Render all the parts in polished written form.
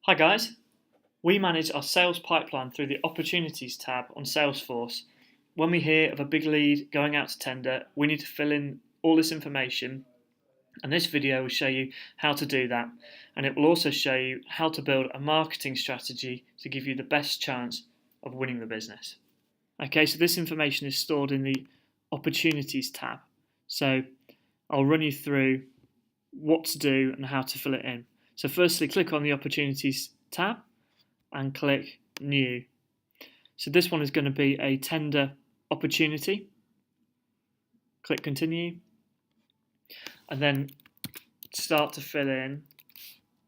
Hi guys, we manage our sales pipeline through the Opportunities tab on Salesforce. When we hear of a big lead going out to tender, we need to fill in all this information, and this video will show you how to do that, and it will also show you how to build a marketing strategy to give you the best chance of winning the business. Okay, so this information is stored in the Opportunities tab. So I'll run you through what to do and how to fill it in. So firstly, click on the Opportunities tab and click New. So this one is going to be a tender opportunity. Click Continue and then start to fill in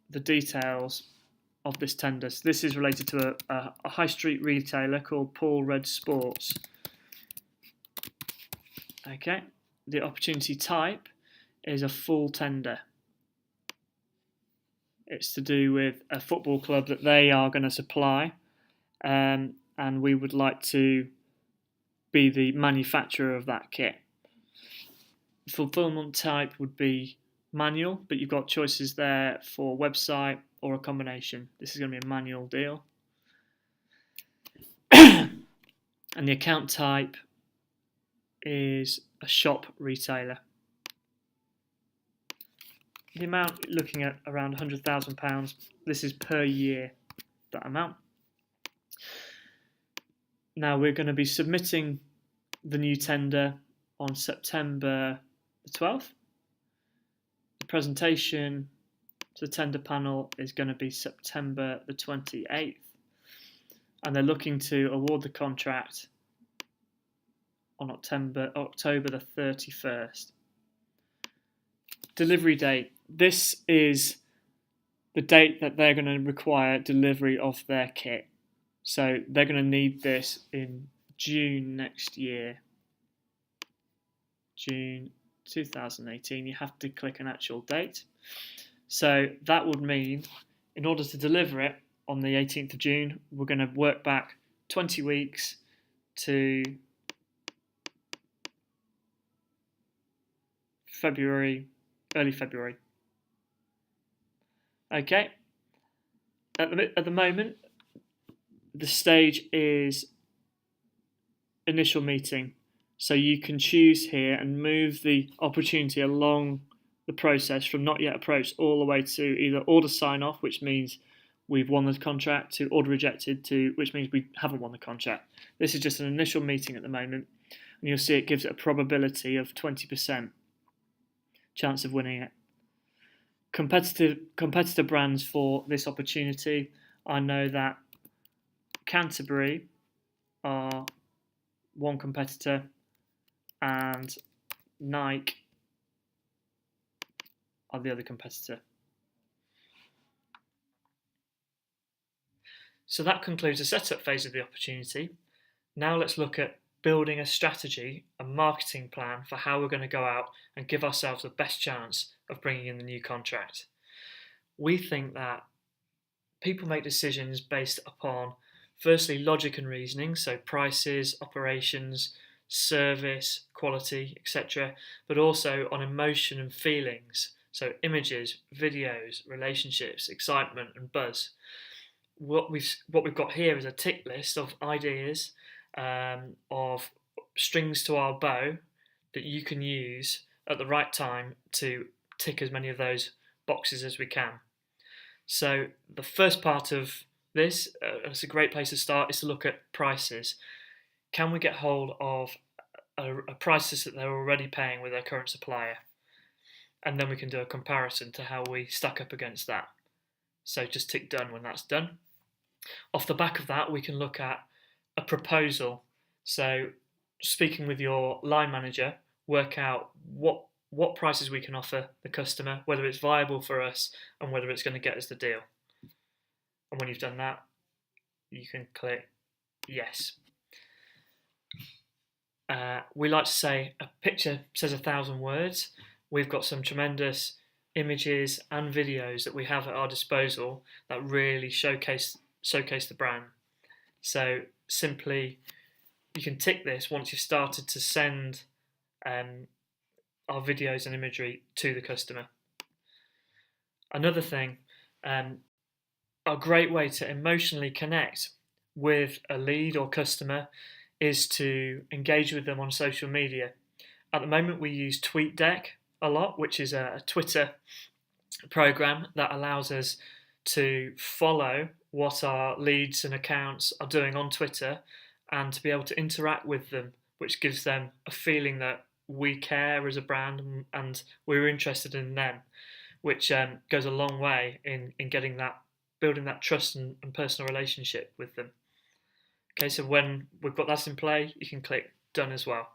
the details of this tender. So this is related to a high street retailer called Paul Red Sports. Okay, the opportunity type is a full tender. It's to do with a football club that they are going to supply, and we would like to be the manufacturer of that kit. Fulfillment type would be manual, but you've got choices there for website or a combination. This is going to be a manual deal. And the account type is a shop retailer. The amount, looking at around £100,000. This is per year, that amount. Now we're going to be submitting the new tender on September the 12th. The presentation to the tender panel is going to be September the 28th. And they're looking to award the contract on October the 31st. Delivery date. This is the date that they're going to require delivery of their kit. So they're going to need this in June next year. June 2018. You have to click an actual date. So that would mean in order to deliver it on the 18th of June, we're going to work back 20 weeks to February, early February. Okay. At the moment, the stage is initial meeting. So you can choose here and move the opportunity along the process from not yet approached all the way to either order sign off, which means we've won the contract, to order rejected, to which means we haven't won the contract. This is just an initial meeting at the moment, and you'll see it gives it a probability of 20% chance of winning it. Competitor brands for this opportunity. I know that Canterbury are one competitor and Nike are the other competitor. So that concludes the setup phase of the opportunity. Now let's look at building a strategy, a marketing plan for how we're going to go out and give ourselves the best chance of bringing in the new contract. We think that people make decisions based upon, firstly, logic and reasoning, so prices, operations, service, quality, etc., but also on emotion and feelings, so images, videos, relationships, excitement and buzz. What we've got here is a tick list of ideas, of strings to our bow that you can use at the right time to tick as many of those boxes as we can. So the first part of this, it's a great place to start, is to look at prices. Can we get hold of a prices that they're already paying with their current supplier? And then we can do a comparison to how we stack up against that. So just tick done when that's done. Off the back of that, we can look at a proposal. So speaking with your line manager, work out what prices we can offer the customer, whether it's viable for us and whether it's going to get us the deal. And when you've done that, you can click yes. We like to say a picture says 1,000 words. We've got some tremendous images and videos that we have at our disposal that really showcase the brand. So simply, you can tick this once you've started to send our videos and imagery to the customer. Another thing, A great way to emotionally connect with a lead or customer is to engage with them on social media. At the moment, we use TweetDeck a lot, which is a Twitter program that allows us to follow what our leads and accounts are doing on Twitter and to be able to interact with them, which gives them a feeling that we care as a brand and we're interested in them, which goes a long way in getting that, building that trust and personal relationship with them. Okay, so when we've got that in play, you can click done as well.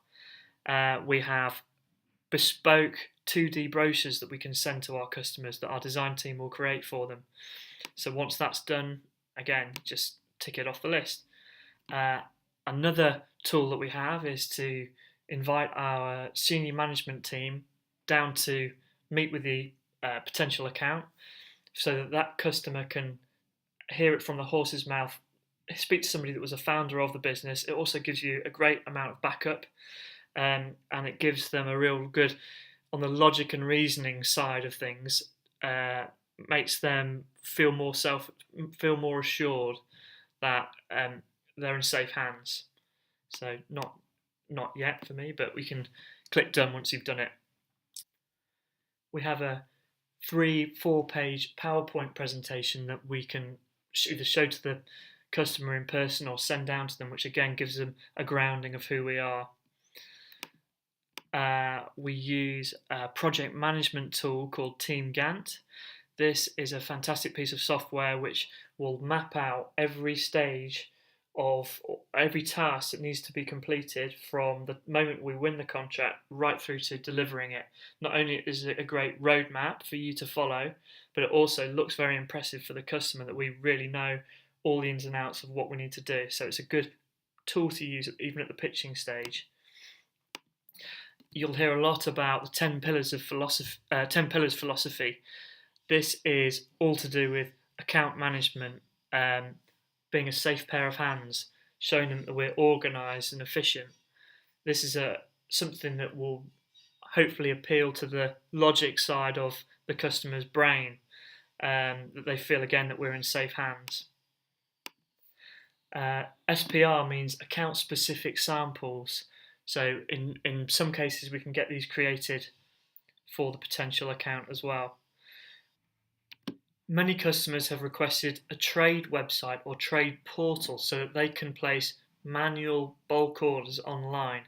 We have bespoke 2D brochures that we can send to our customers that our design team will create for them. So once that's done, again, just tick it off the list. Another tool that we have is to invite our senior management team down to meet with the potential account so that that customer can hear it from the horse's mouth, speak to somebody that was a founder of the business. It also gives you a great amount of backup, and it gives them a real good, on the logic and reasoning side of things, makes them feel more assured that they're in safe hands. So not yet for me, but we can click done once you've done it. We have a 3-4 page PowerPoint presentation that we can either show to the customer in person or send down to them, which again gives them a grounding of who we are. We use a project management tool called Team Gantt. This is a fantastic piece of software which will map out every stage of every task that needs to be completed from the moment we win the contract right through to delivering it. Not only is it a great roadmap for you to follow, but it also looks very impressive for the customer that we really know all the ins and outs of what we need to do. So it's a good tool to use even at the pitching stage. You'll hear a lot about the 10 pillars of philosophy. 10 pillars philosophy. This is all to do with account management, being a safe pair of hands, showing them that we're organised and efficient. This is something that will hopefully appeal to the logic side of the customer's brain, that they feel again that we're in safe hands. SPR means account specific samples. So in some cases we can get these created for the potential account as well. Many customers have requested a trade website or trade portal so that they can place manual bulk orders online.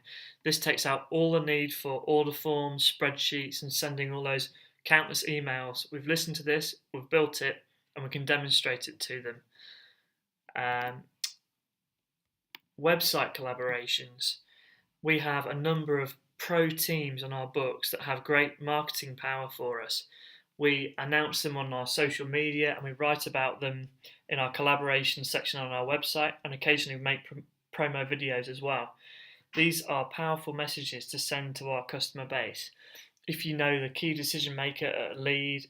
This takes out all the need for order forms, spreadsheets, and sending all those countless emails. We've listened to this, we've built it, and we can demonstrate it to them. Website collaborations. We have a number of pro teams on our books that have great marketing power for us. We announce them on our social media and we write about them in our collaboration section on our website, and occasionally we make promo videos as well. These are powerful messages to send to our customer base. If you know the key decision maker at a lead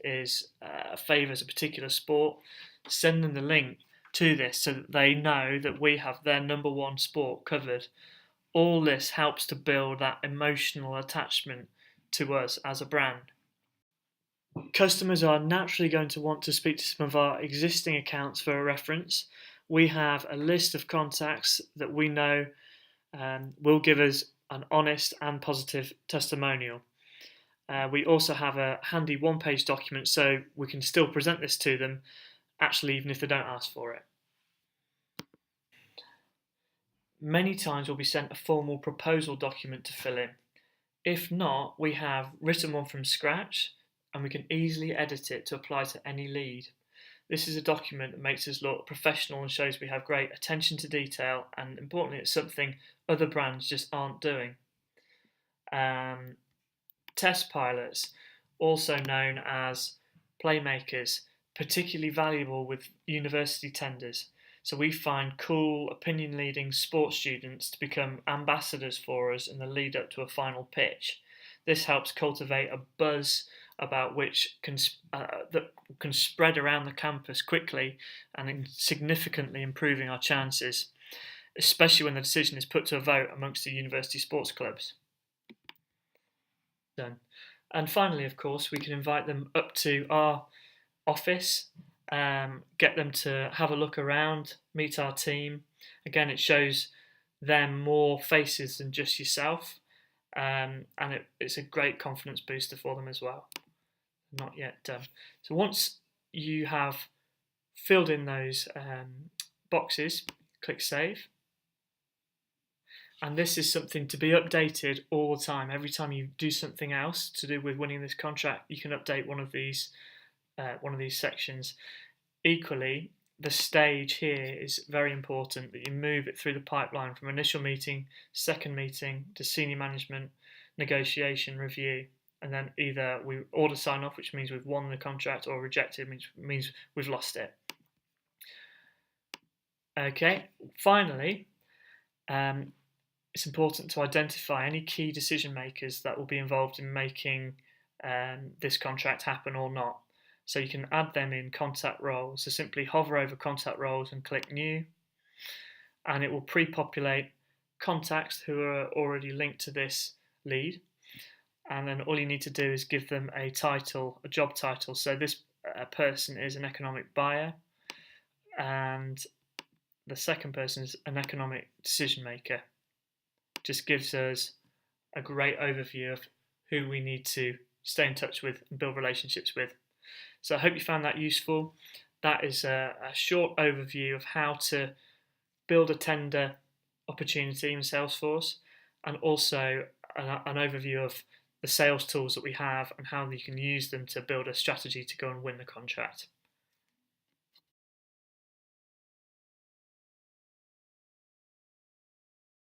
favours a particular sport, send them the link to this so that they know that we have their number one sport covered. All this helps to build that emotional attachment to us as a brand. Customers are naturally going to want to speak to some of our existing accounts for a reference. We have a list of contacts that we know will give us an honest and positive testimonial. We also have a handy one-page document so we can still present this to them, actually even if they don't ask for it. Many times we'll be sent a formal proposal document to fill in. If not, we have written one from scratch and we can easily edit it to apply to any lead. This is a document that makes us look professional and shows we have great attention to detail, and importantly, it's something other brands just aren't doing. Test pilots, also known as playmakers, particularly valuable with university tenders. So we find cool, opinion-leading sports students to become ambassadors for us in the lead up to a final pitch. This helps cultivate a buzz about that can spread around the campus quickly and significantly improving our chances, especially when the decision is put to a vote amongst the university sports clubs. Done. And finally, of course, we can invite them up to our office get them to have a look around, meet our team. Again, it shows them more faces than just yourself, and it's a great confidence booster for them as well. Not yet done. So once you have filled in those boxes, click Save. And this is something to be updated all the time. Every time you do something else to do with winning this contract, you can update one of these sections. Equally, the stage here is very important, that you move it through the pipeline from initial meeting, second meeting, to senior management, negotiation, review, and then either we order sign off, which means we've won the contract, or rejected, which means we've lost it. Okay, finally, it's important to identify any key decision makers that will be involved in making this contract happen or not. So you can add them in contact roles. So simply hover over contact roles and click new, and it will pre-populate contacts who are already linked to this lead. And then all you need to do is give them a title, a job title. So this person is an economic buyer, and the second person is an economic decision maker. Just gives us a great overview of who we need to stay in touch with and build relationships with. So I hope you found that useful. That is a short overview of how to build a tender opportunity in Salesforce, and also an overview of the sales tools that we have and how you can use them to build a strategy to go and win the contract.